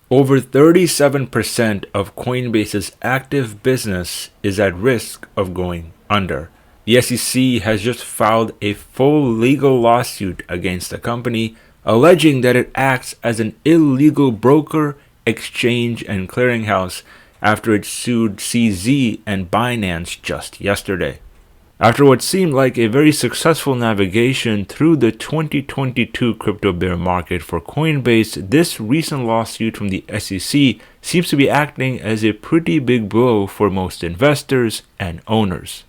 Over 37% of Coinbase's active business is at risk of going under. The SEC has just filed a full legal lawsuit against the company, alleging that it acts as an illegal broker, exchange, and clearinghouse after it sued CZ and Binance just yesterday. After what seemed like a very successful navigation through the 2022 crypto bear market for Coinbase, this recent lawsuit from the SEC seems to be acting as a pretty big blow for most investors and owners.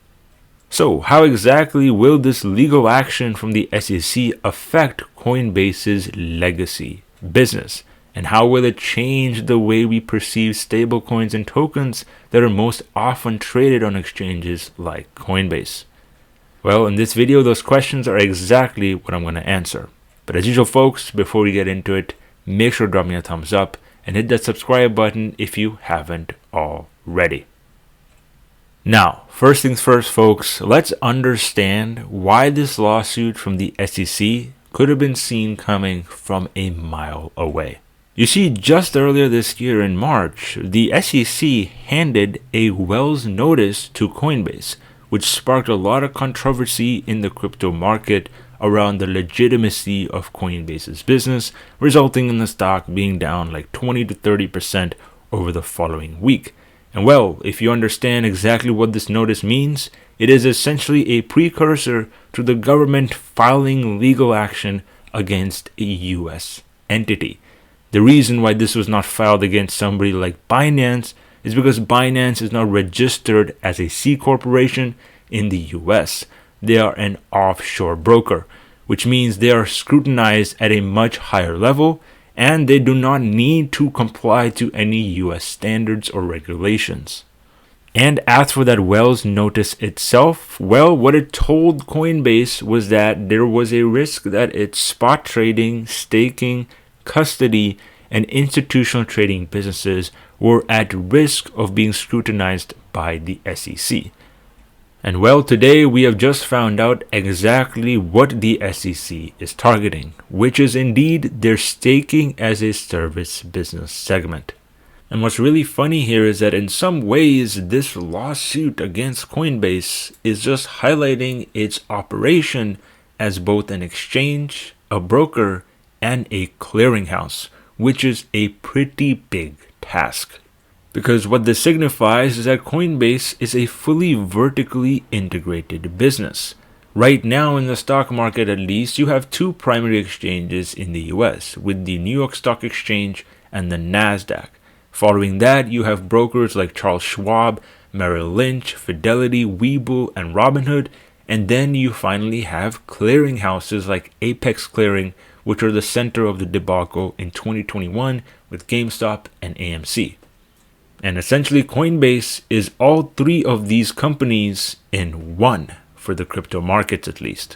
So, how exactly will this legal action from the SEC affect Coinbase's legacy business? And how will it change the way we perceive stablecoins and tokens that are most often traded on exchanges like Coinbase? Well, in this video, those questions are exactly what I'm going to answer. But as usual, folks, before we get into it, make sure to drop me a thumbs up and hit that subscribe button if you haven't already. Now, first things first, folks, let's understand why this lawsuit from the SEC could have been seen coming from a mile away. You see, just earlier this year in March, the SEC handed a Wells notice to Coinbase, which sparked a lot of controversy in the crypto market around the legitimacy of Coinbase's business, resulting in the stock being down like 20 to 30% over the following week. And well, if you understand exactly what this notice means, it is essentially a precursor to the government filing legal action against a US entity. The reason why this was not filed against somebody like Binance is because Binance is not registered as a C corporation in the US. They are an offshore broker, which means they are scrutinized at a much higher level, and they do not need to comply to any US standards or regulations. And as for that Wells notice itself, well, what it told Coinbase was that there was a risk that its spot trading, staking, custody, and institutional trading businesses were at risk of being scrutinized by the SEC. And well, today we have just found out exactly what the SEC is targeting, which is indeed their staking as a service business segment. And what's really funny here is that in some ways, this lawsuit against Coinbase is just highlighting its operation as both an exchange, a broker, and a clearinghouse, which is a pretty big task. Because what this signifies is that Coinbase is a fully vertically integrated business. Right now in the stock market at least, you have two primary exchanges in the US, with the New York Stock Exchange and the NASDAQ. Following that, you have brokers like Charles Schwab, Merrill Lynch, Fidelity, Webull, and Robinhood, and then you finally have clearinghouses like Apex Clearing, which are the center of the debacle in 2021 with GameStop and AMC. And essentially, Coinbase is all three of these companies in one, for the crypto markets at least.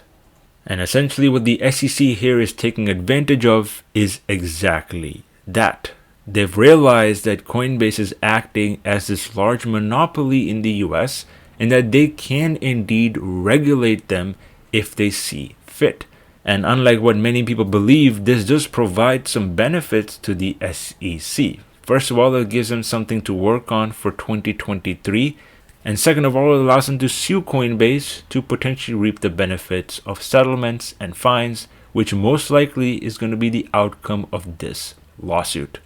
And essentially what the SEC here is taking advantage of is exactly that. They've realized that Coinbase is acting as this large monopoly in the US and that they can indeed regulate them if they see fit. And unlike what many people believe, this does provide some benefits to the SEC. First of all, it gives them something to work on for 2023. And second of all, it allows them to sue Coinbase to potentially reap the benefits of settlements and fines, which most likely is going to be the outcome of this lawsuit.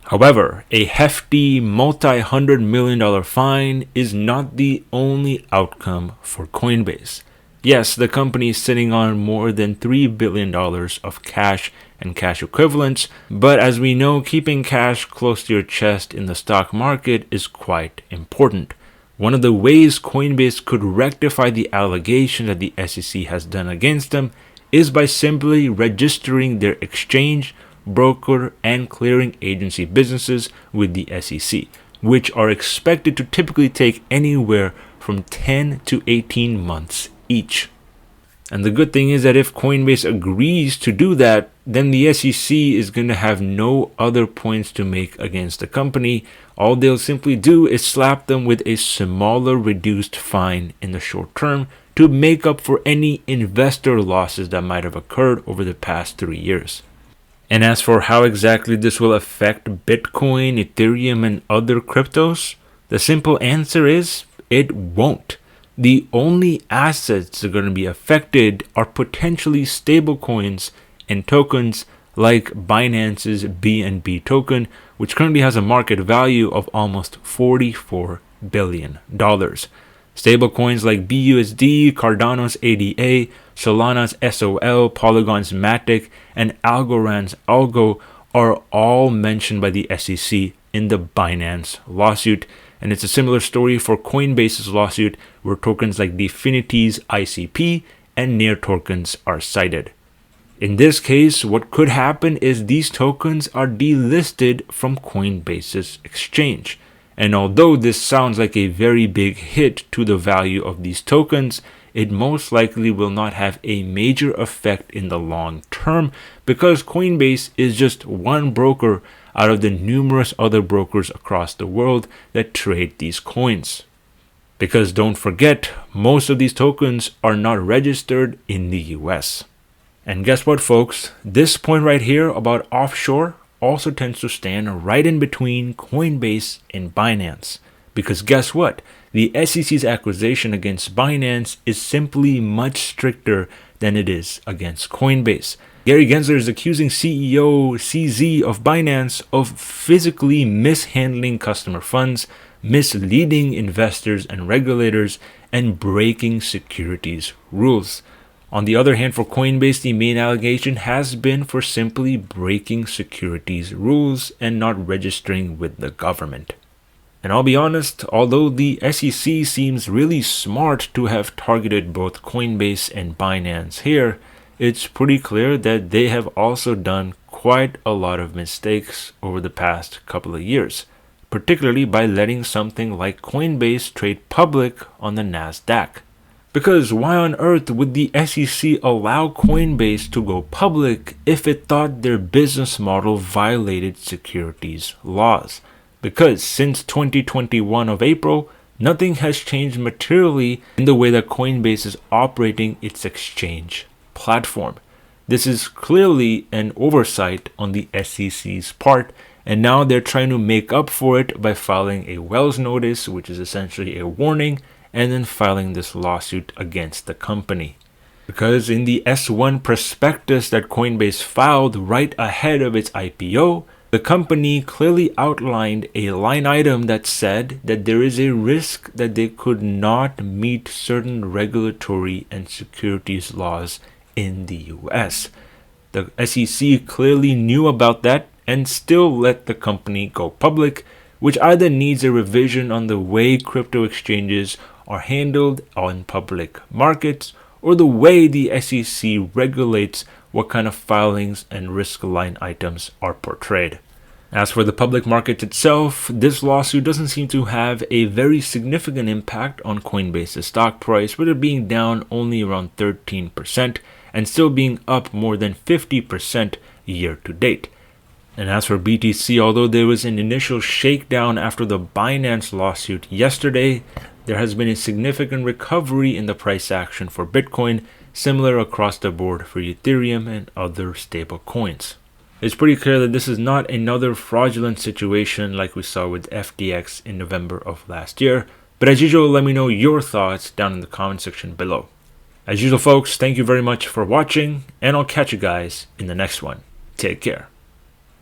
However, a hefty multi-$100 million fine is not the only outcome for Coinbase. Yes, the company is sitting on more than $3 billion of cash and cash equivalents, but as we know, keeping cash close to your chest in the stock market is quite important. One of the ways Coinbase could rectify the allegation that the SEC has done against them is by simply registering their exchange, broker, and clearing agency businesses with the SEC, which are expected to typically take anywhere from 10 to 18 months each. And the good thing is that if Coinbase agrees to do that, then the SEC is going to have no other points to make against the company. All they'll simply do is slap them with a smaller reduced fine in the short term to make up for any investor losses that might have occurred over the past 3 years. And as for how exactly this will affect Bitcoin, Ethereum, and other cryptos, the simple answer is it won't. The only assets that are going to be affected are potentially stablecoins and tokens like Binance's BNB token, which currently has a market value of almost $44 billion. Stablecoins like BUSD, Cardano's ADA, Solana's SOL, Polygon's Matic, and Algorand's Algo are all mentioned by the SEC in the Binance lawsuit. And it's a similar story for Coinbase's lawsuit, where tokens like Definity's ICP and Near tokens are cited. In this case, what could happen is these tokens are delisted from Coinbase's exchange. And although this sounds like a very big hit to the value of these tokens, it most likely will not have a major effect in the long term because Coinbase is just one broker out of the numerous other brokers across the world that trade these coins. Because don't forget, most of these tokens are not registered in the US. And guess what, folks? This point right here about offshore also tends to stand right in between Coinbase and Binance. Because guess what? The SEC's accusation against Binance is simply much stricter than it is against Coinbase. Gary Gensler is accusing CEO CZ of Binance of physically mishandling customer funds, misleading investors and regulators, and breaking securities rules. On the other hand, for Coinbase, the main allegation has been for simply breaking securities rules and not registering with the government. And I'll be honest, although the SEC seems really smart to have targeted both Coinbase and Binance here, it's pretty clear that they have also done quite a lot of mistakes over the past couple of years, particularly by letting something like Coinbase trade public on the Nasdaq. Because why on earth would the SEC allow Coinbase to go public if it thought their business model violated securities laws? Because since 2021 of April, nothing has changed materially in the way that Coinbase is operating its exchange platform. This is clearly an oversight on the SEC's part, and now they're trying to make up for it by filing a Wells notice, which is essentially a warning, and then filing this lawsuit against the company. Because in the S1 prospectus that Coinbase filed right ahead of its IPO, the company clearly outlined a line item that said that there is a risk that they could not meet certain regulatory and securities laws in the US. The SEC clearly knew about that and still let the company go public, which either needs a revision on the way crypto exchanges are handled on public markets or the way the SEC regulates what kind of filings and risk line items are portrayed. As for the public market itself, this lawsuit doesn't seem to have a very significant impact on Coinbase's stock price, with it being down only around 13% and still being up more than 50% year to date. And as for BTC, although there was an initial shakedown after the Binance lawsuit yesterday, there has been a significant recovery in the price action for Bitcoin, similar across the board for Ethereum and other stable coins. It's pretty clear that this is not another fraudulent situation like we saw with FTX in November of last year, but as usual, let me know your thoughts down in the comment section below. As usual, folks, thank you very much for watching, and I'll catch you guys in the next one. Take care.